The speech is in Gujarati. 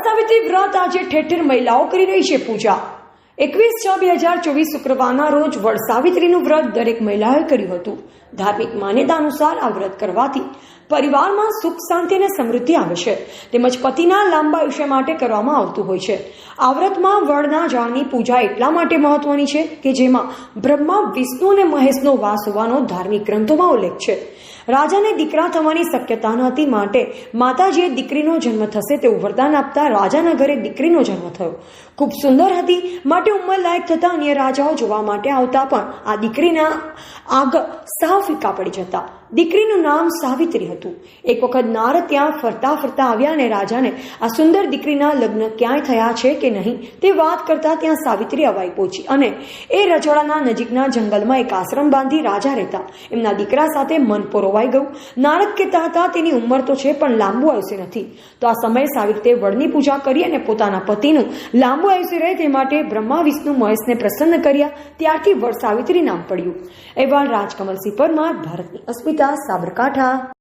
વડસાવિત્રી વ્રત આજે ઠેર ઠેર મહિલાઓ કરી રહી છે પૂજા। 21/6/2024 શુક્રવારના રોજ વડસાવિત્રીનું વ્રત દરેક મહિલાએ કર્યું હતું। ધાર્મિક માન્યતા અનુસાર આ વ્રત કરવાથી પરિવારમાં સુખ શાંતિ અને સમૃદ્ધિ આવે છે, તેમજ પતિના લાંબા આયુષ્ય માટે કરવામાં આવતું હોય છે। આ વ્રતમાં વડના ઝાડની પૂજા એટલા માટે મહત્વની છે કે જેમાં બ્રહ્મા, વિષ્ણુ અને મહેશનો વાસ હોવાનો ધાર્મિક ગ્રંથોમાં ઉલ્લેખ છે। રાજાને દીકરા થવાની શક્યતા ન હતી, માટે માતાજીએ દીકરીનો જન્મ થશે તેવું વરદાન આપતા રાજાના ઘરે દીકરીનો જન્મ થયો। ખૂબ સુંદર હતી, માટે ઉંમર લાયક થતા અન્ય રાજાઓ જોવા માટે આવતા પણ આ દીકરીના આગળ સાવ ફીકા પડી જતા। દીકરીનું નામ સાવિત્રી હતું। એક વખત નારદ ત્યાં ફરતા ફરતા આવ્યા અને રાજાને આ સુંદર દીકરીના લગ્ન ક્યાંય થયા છે કે નહીં તે વાત કરતા ત્યાં સાવિત્રી અવાઈ પહોંચી અને એ રજવાડાના નજીકના જંગલમાં એક આશ્રમ બાંધી રાજા રહેતા। એમના દીકરા સાથે મન પોરોવાઈ ગયું। નારદ કહેતા હતા તેની ઉંમર તો છે પણ લાંબુ આયુષ્ય નથી। તો આ સમયે સાવિત્રીએ વડની પૂજા કરી અને પોતાના પતિનું લાંબુ આયુષ્ય રહે તે માટે બ્રહ્મા, વિષ્ણુ, મહેશને પ્રસન્ન કર્યા। ત્યારથી વડ સાવિત્રી નામ પડ્યું। અહેવાલ રાજકમલસિંહ પરમાર, ભારતની અસ્મિતા, સાબરકાંઠા।